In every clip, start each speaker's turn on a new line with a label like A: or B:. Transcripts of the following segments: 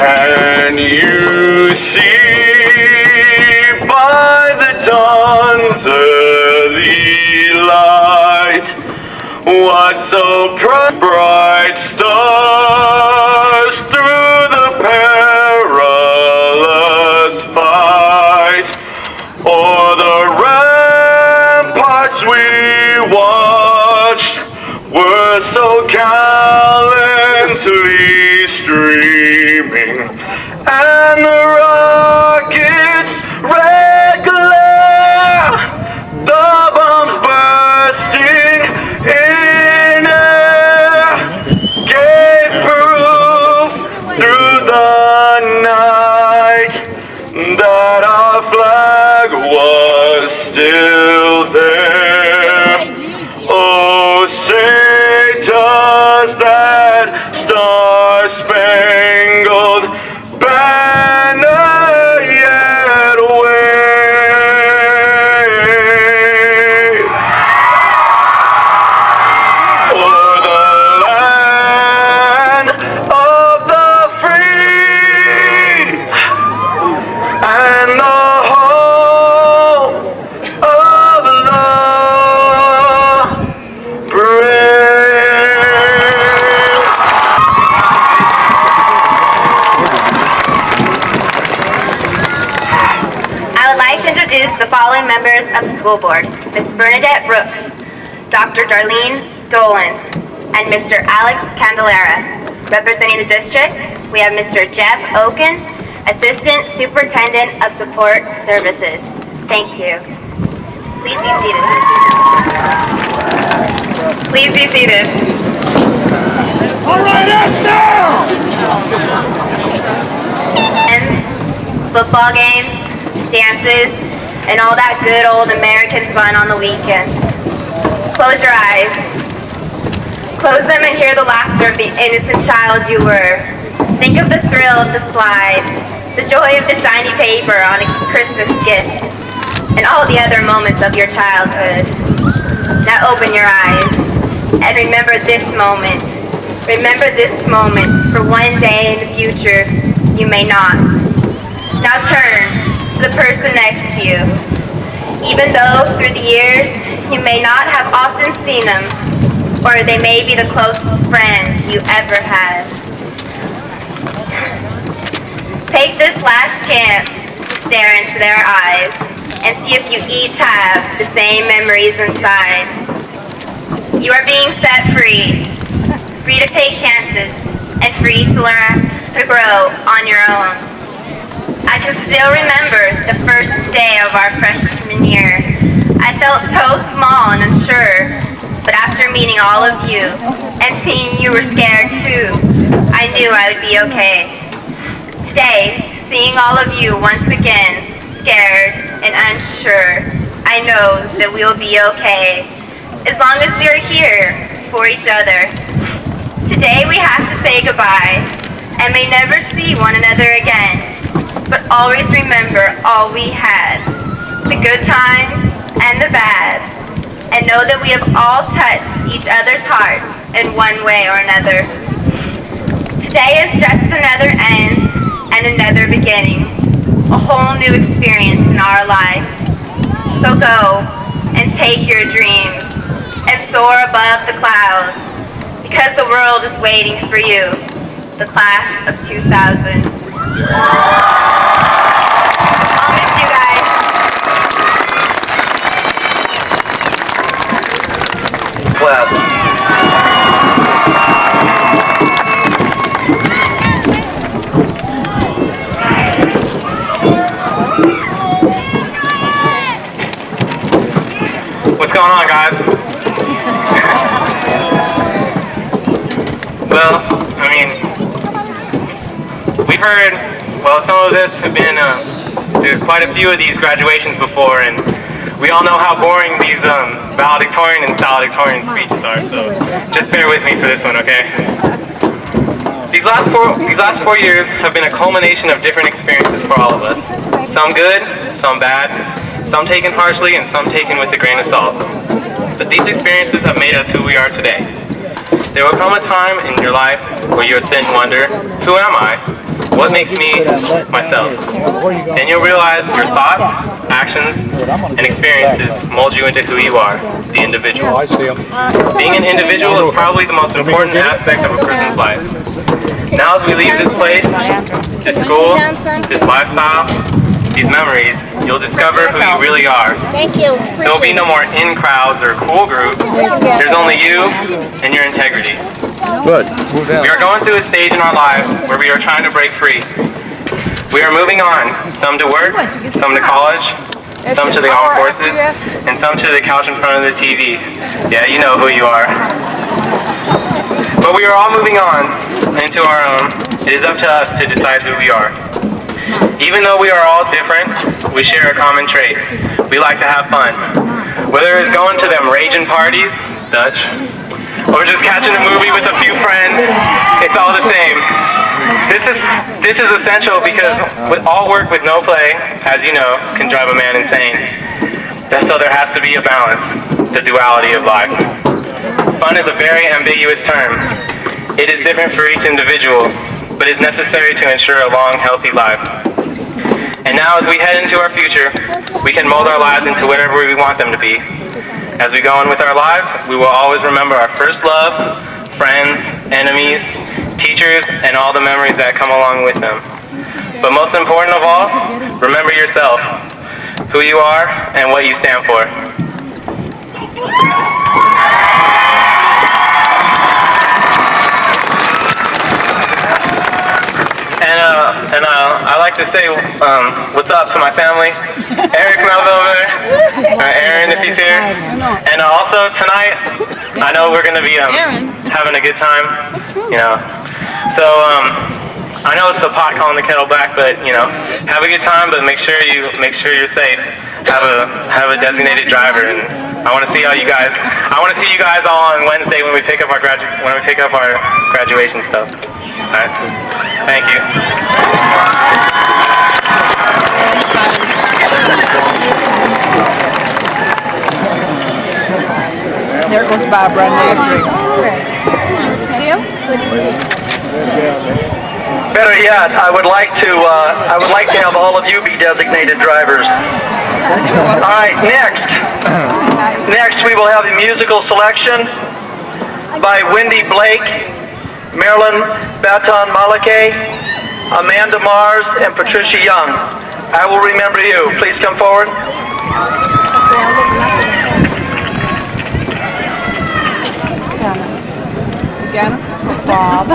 A: Can you see by the dawn's early light what so bright stars through the perilous fight? O'er the ramparts we watched were so gallantly streaming, and the rocket's red glare, the bombs bursting in air, gave proof through the night that our flag was still there. Oh, say does that star-spangled banner yet wave o'er the land of the free and the home of the brave?
B: I would like to introduce the following members of the school board: Ms. Bernadette Brooks, Dr. Darlene Dolan, and Mr. Alex Candelara. Representing the district, we have Mr. Jeff Oken, Assistant Superintendent of Support Services. Thank you. Please be seated. Please be seated.
C: All right, that's now!
B: And football games, dances, and all that good old American fun on the weekend. Close your eyes. Close them and hear the laughter of the innocent child you were. Think of the thrill of the slide, the joy of the shiny paper on a Christmas gift, and all the other moments of your childhood. Now open your eyes and remember this moment. Remember this moment, for one day in the future you may not. Now turn to the person next to you. Even though through the years you may not have often seen them, or they may be the closest friend you ever had. Take this last chance to stare into their eyes and see if you each have the same memories inside. You are being set free, free to take chances, and free to learn to grow on your own. I can still remember the first day of our freshman year. I felt so small and unsure, but after meeting all of you and seeing you were scared too, I knew I would be okay. Today, seeing all of you once again, scared and unsure, I know that we will be okay, as long as we are here for each other. Today we have to say goodbye, and may never see one another again, but always remember all we had, the good times and the bad, and know that we have all touched each other's hearts in one way or another. Today is just another end and another beginning, a whole new experience in our life. So go and take your dreams and soar above the clouds, because the world is waiting for you, the class of 2000. I'll miss you guys.
A: Well, what's going on, guys? Well, I mean, we've heard, well, some of us have been to quite a few of these graduations before, and we all know how boring these valedictorian and salutatorian speeches are, so just bear with me for this one, okay? These last four years have been a culmination of different experiences for all of us. Some good, some bad, some taken harshly, and some taken with a grain of salt. But these experiences have made us who we are today. There will come a time in your life where you would sit and wonder, who am I? what makes me myself. And you'll realize your thoughts, actions, and experiences mold you into who you are, the individual. Being an individual is probably the most important aspect of a person's life. Now as we leave this place, this school, this lifestyle, these memories, you'll discover who you really are.
D: Thank you.
A: There will be no more in crowds or cool groups. There's only you and your integrity.
E: Good.
A: We are going through a stage in our lives where we are trying to break free. We are moving on, some to work, some to college, some to the armed forces, and some to the couch in front of the TV. Yeah, you know who you are. But we are all moving on into our own. It is up to us to decide who we are. Even though we are all different, we share a common trait. We like to have fun. Whether it's going to them raging parties, Dutch, or just catching a movie with a few friends, it's all the same. This is essential because with all work with no play, as you know, can drive a man insane. So there has to be a balance, the duality of life. Fun is a very ambiguous term. It is different for each individual, but is necessary to ensure a long, healthy life. And now as we head into our future, we can mold our lives into whatever we want them to be. As we go on with our lives, we will always remember our first love, friends, enemies, teachers, and all the memories that come along with them. But most important of all, remember yourself, who you are, and what you stand for. And I like to say what's up to my family, Eric Melville, Aaron if he's here, and also tonight I know we're gonna be having a good time, you know. So I know it's the pot calling the kettle black, but you know, have a good time, but make sure you're safe. Have a designated driver, and I want to see all you guys. I want to see you guys all on Wednesday when we pick up our graduation stuff. All right. Thank you.
F: There goes Bob running after him. See him?
G: Better yet, I would like to have all of you be designated drivers. All right, next we will have a musical selection by Wendy Blake, Marilyn Baton Malake, Amanda Mars, and Patricia Young. I will remember you. Please come forward.
F: Got him? Bob.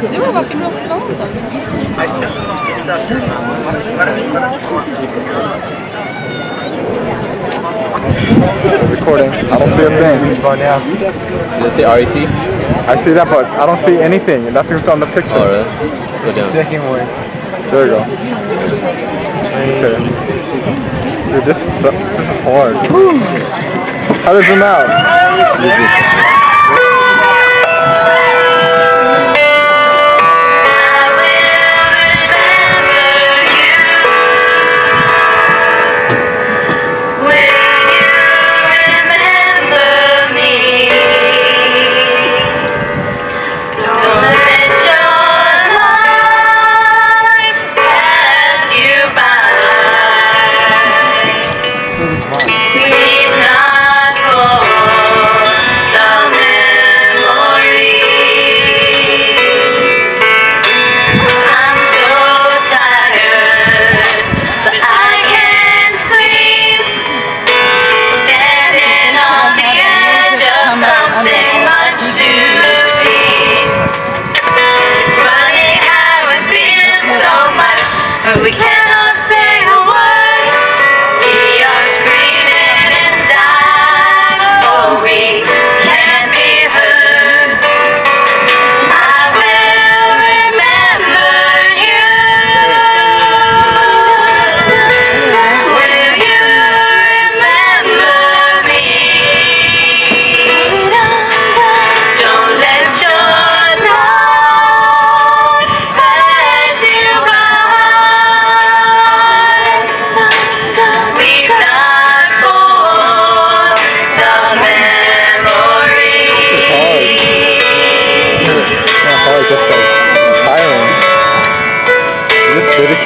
H: Det var varken bra svar då.
E: Recording. I don't see a thing. Does it say REC? I see that, but I don't see anything. Nothing's on the picture. Oh, really? Go down. Second one. There you go. Okay. Dude, this is so hard. How does it zoom out? Easy.
B: Please not go.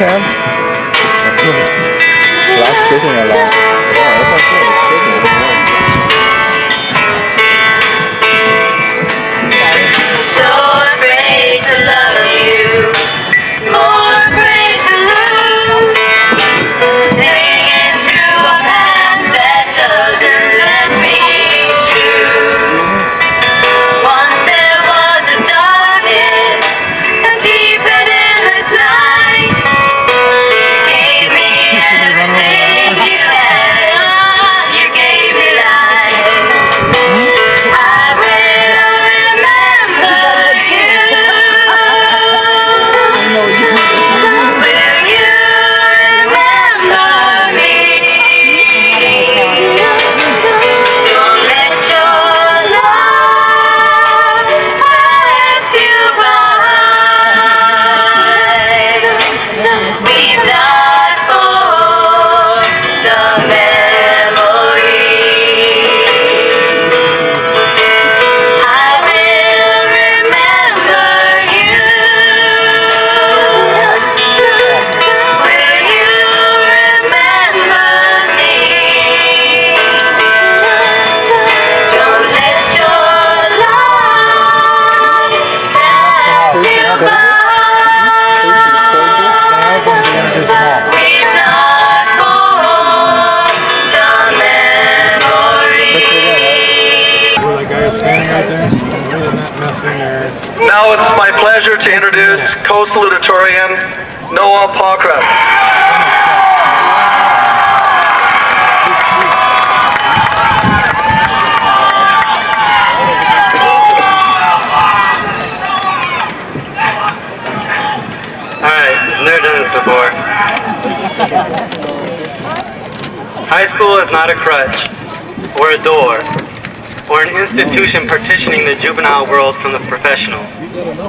E: cam? Last shaking a lot.
D: Yeah, that's what I'm saying. It's shaking a bit more.
B: So afraid to love you, more afraid to lose. Living into a past that doesn't let me choose. Once there was a darkness, a deep and endless night. Gave me everything you had, you gave me life. I will remember you. Will you remember me? Don't let your love pass you by. We've not for the memory. I will remember you. Will you remember me? Don't let your love pass you by. We've not for the memory.
G: Now it's my pleasure to introduce co-salutatorian Noah Palkras.
A: Alright, I've never done this before. High school is not a crutch, or a door, or an institution partitioning the juvenile world from the professional.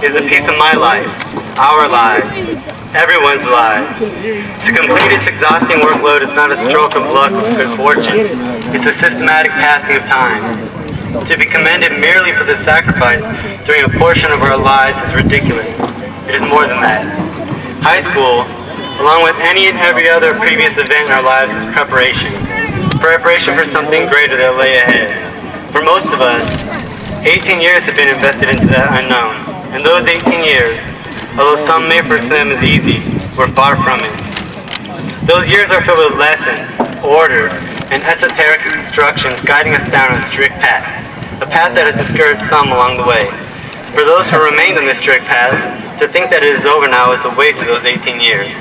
A: It is a piece of my life, our lives, everyone's lives. To complete its exhausting workload is not a stroke of luck or good fortune. It's a systematic passing of time. To be commended merely for the sacrifice during a portion of our lives is ridiculous. It is more than that. High school, along with any and every other previous event in our lives, is preparation. Preparation for something greater that lay ahead. For most of us, 18 years have been invested into that unknown. And those 18 years, although some may perceive them as easy, were far from it. Those years are filled with lessons, orders, and esoteric instructions guiding us down a strict path, a path that has discouraged some along the way. For those who remained on this strict path, to think that it is over now is a waste of those 18 years.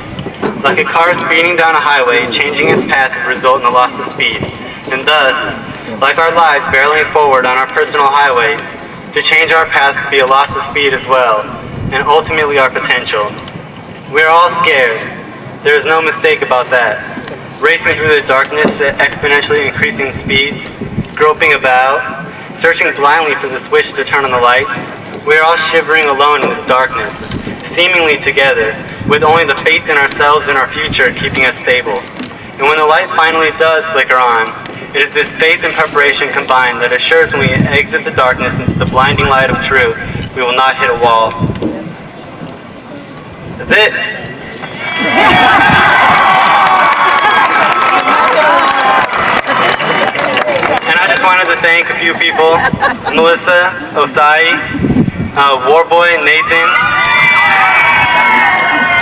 A: Like a car speeding down a highway, changing its path would result in a loss of speed. And thus, like our lives barreling forward on our personal highways, to change our paths would be a loss of speed as well, and ultimately our potential. We are all scared. There is no mistake about that. Racing through the darkness at exponentially increasing speeds, groping about, searching blindly for the switch to turn on the light. We are all shivering alone in this darkness, seemingly together, with only the faith in ourselves and our future keeping us stable. And when the light finally does flicker on, it is this faith and preparation combined that assures when we exit the darkness into the blinding light of truth, we will not hit a wall. That's it. And I just wanted to thank a few people, Melissa, Osai, Warboy, Nathan,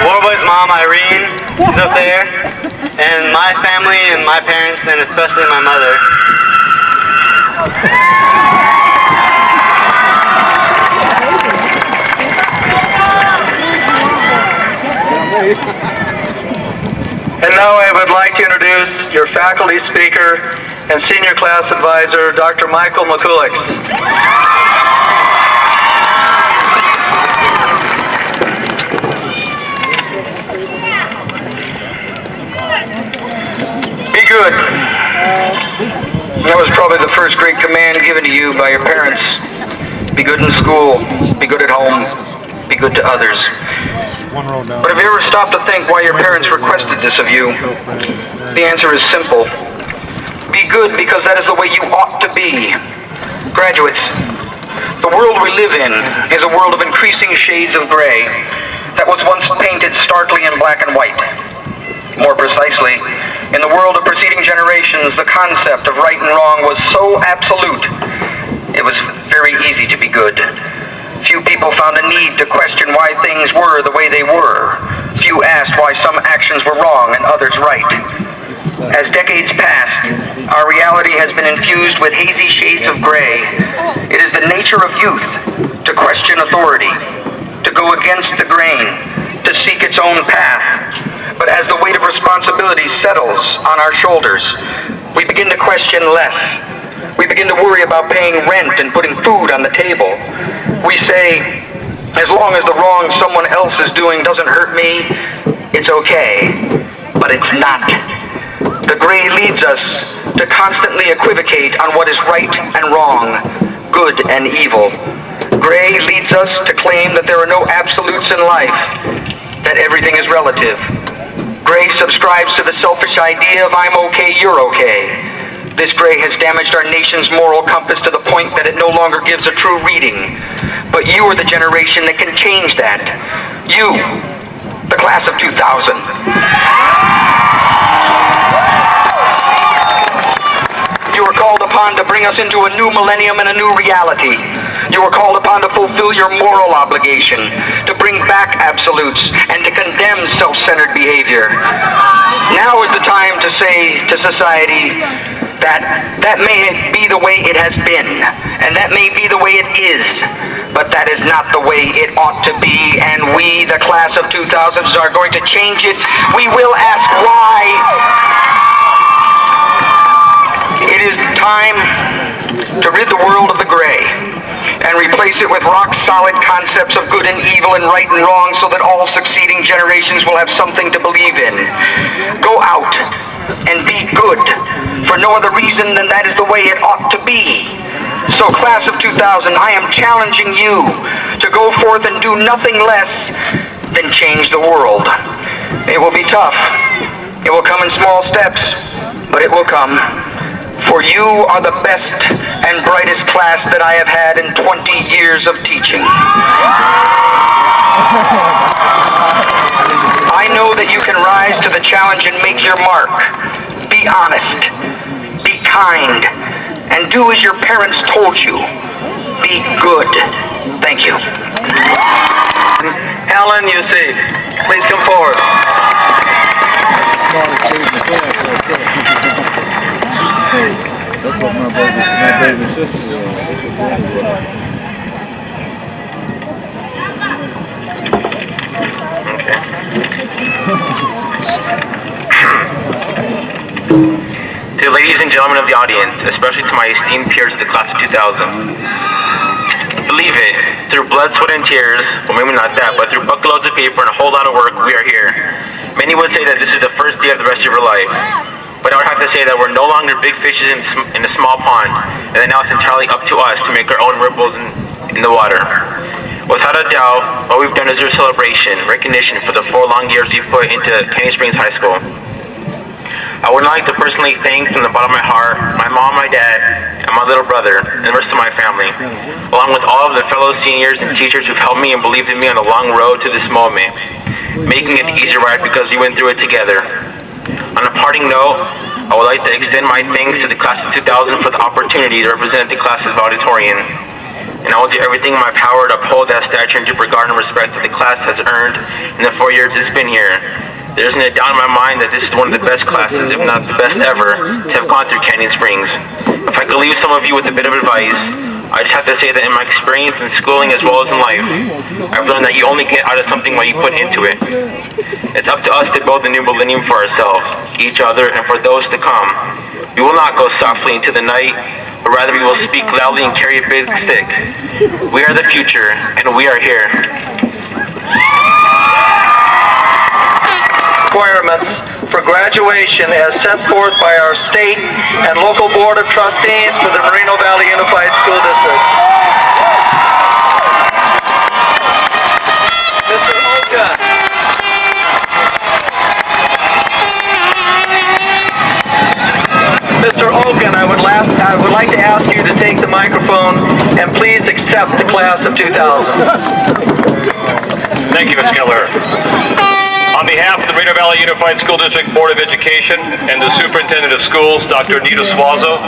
A: Warboy's mom, Irene, is up there, and my family and my parents, and especially my mother.
G: And now I would like to introduce your faculty speaker and senior class advisor, Dr. Michael McCulloch.
I: Be good. That was probably the first great command given to you by your parents. Be good in school, be good at home, be good to others. But have you ever stopped to think why your parents requested this of you? The answer is simple. Be good because that is the way you ought to be. Graduates, the world we live in is a world of increasing shades of gray. that was once painted starkly in black and white. More precisely, in the world of preceding generations, the concept of right and wrong was so absolute, it was very easy to be good. Few people found a need to question why things were the way they were. Few asked why some actions were wrong and others right. As decades passed, our reality has been infused with hazy shades of gray. It is the nature of youth to question authority, to go against the grain, to seek its own path. But as the weight of responsibility settles on our shoulders, we begin to question less. We begin to worry about paying rent and putting food on the table. We say, as long as the wrong someone else is doing doesn't hurt me, it's okay. But it's not. The gray leads us to constantly equivocate on what is right and wrong, good and evil. Gray leads us to claim that there are no absolutes in life, that everything is relative. Gray subscribes to the selfish idea of I'm okay, you're okay. This gray has damaged our nation's moral compass to the point that it no longer gives a true reading. But you are the generation that can change that. You, the class of 2000. You are called upon to bring us into a new millennium and a new reality. You are called upon to fulfill your moral obligation, to bring back absolutes, and to condemn self-centered behavior. Now is the time to say to society that may be the way it has been, and that may be the way it is, but that is not the way it ought to be, and we, the class of 2000s, are going to change it. We will ask why. It is time to rid the world of the gray and replace it with rock-solid concepts of good and evil and right and wrong so that all succeeding generations will have something to believe in. Go out and be good for no other reason than that is the way it ought to be. So class of 2000, I am challenging you to go forth and do nothing less than change the world. It will be tough. It will come in small steps, but it will come. For you are the best and brightest class that I have had in 20 years of teaching. I know that you can rise to the challenge and make your mark. Be honest, be kind, and do as your parents told you. Be good. Thank you. Alan, you see, please come forward.
C: That's what my baby sister was.
A: To the ladies and gentlemen of the audience, especially to my esteemed peers of the class of 2000, believe it, through blood, sweat, and tears, well maybe not that, but through buckloads of paper and a whole lot of work, we are here. Many would say that this is the first day of the rest of your life. But I would have to say that we're no longer big fishes in a small pond, and that now it's entirely up to us to make our own ripples in the water. Without a doubt, what we've done is a celebration, recognition for the 4 long years we've put into Canyon Springs High School. I would like to personally thank from the bottom of my heart my mom, my dad, and my little brother, and the rest of my family, along with all of the fellow seniors and teachers who've helped me and believed in me on the long road to this moment, making it the easy ride because we went through it together. On a parting note, I would like to extend my thanks to the class of 2000 for the opportunity to represent the class's valedictorian. And I will do everything in my power to uphold that stature and due regard and respect that the class has earned in the 4 years it's been here. There isn't a doubt in my mind that this is one of the best classes, if not the best ever, to have gone through Canyon Springs. If I could leave some of you with a bit of advice, I just have to say that in my experience in schooling as well as in life, I've learned that you only get out of something what you put into it. It's up to us to build a new millennium for ourselves, each other, and for those to come. We will not go softly into the night, but rather we will speak loudly and carry a big stick. We are the future, and we are here.
G: Requirements for graduation as set forth by our state and local board of trustees for the Moreno Valley Unified School District. Mr. Oka. Mr. Oken, I would like to ask you to take the microphone and please accept the class of 2000.
J: Thank you, Ms. Keller. On behalf of the Moreno Valley Unified School District Board of Education and the Superintendent of Schools, Dr. Anita Suazo,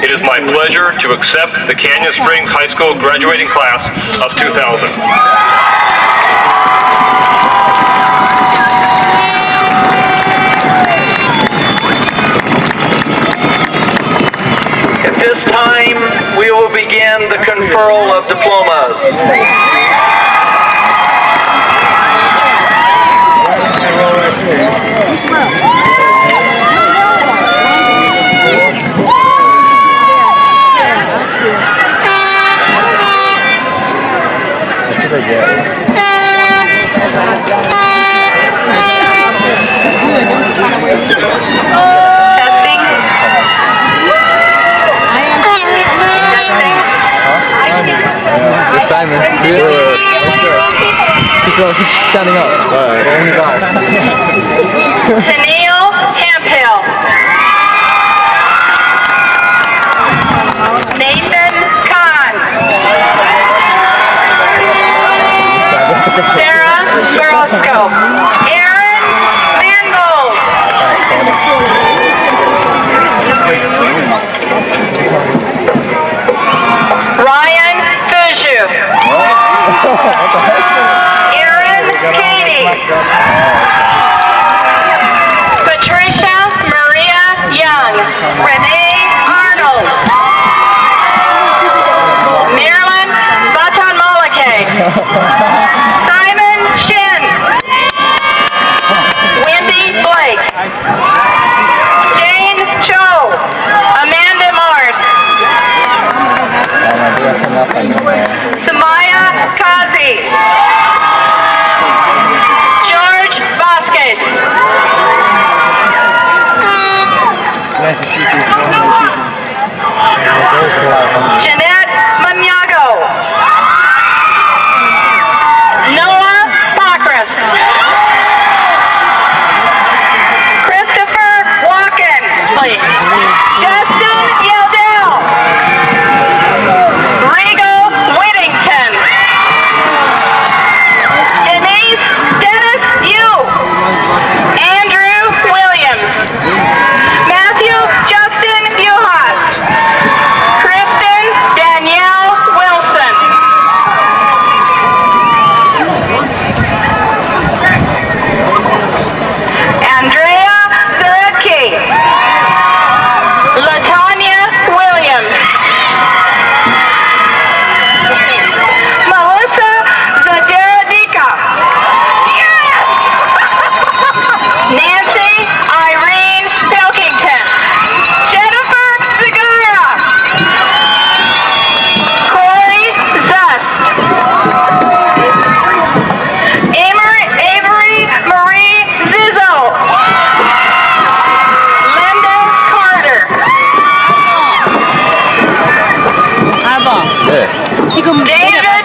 J: it is my pleasure to accept the Canyon Springs High School graduating class of 2000.
G: At this time, we will begin the conferral of diplomas.
E: Simon, see it? He's standing up. Alright. The only guy.
B: Tennille Hemphill. Nathan Kahn. Sarah Burosco. Aaron Mangold. Ryan Fujou. Erin Katie. Patricia Maria Young. Renee Arnold. Marilyn Baton Malake. Simon Shin. Wendy Blake. Jane Cho. Amanda Morse. Samaya Kazi. George Vasquez. Jeanette Maniago. Noah Pacras. Christopher Walken. Justin Yeldell. Regal Whittington. Denise Dennis Yu. Andrew Williams. Matthew Justin Buhas. Kristen Danielle Wilson. Andrea Zarecki. Latanya Williams. Melissa Zaderadika. Nancy Irene Pilkington. Jennifer Zagara. Corey Zuss. Avery Marie Zizzo. Linda Carter.
F: 지금
B: David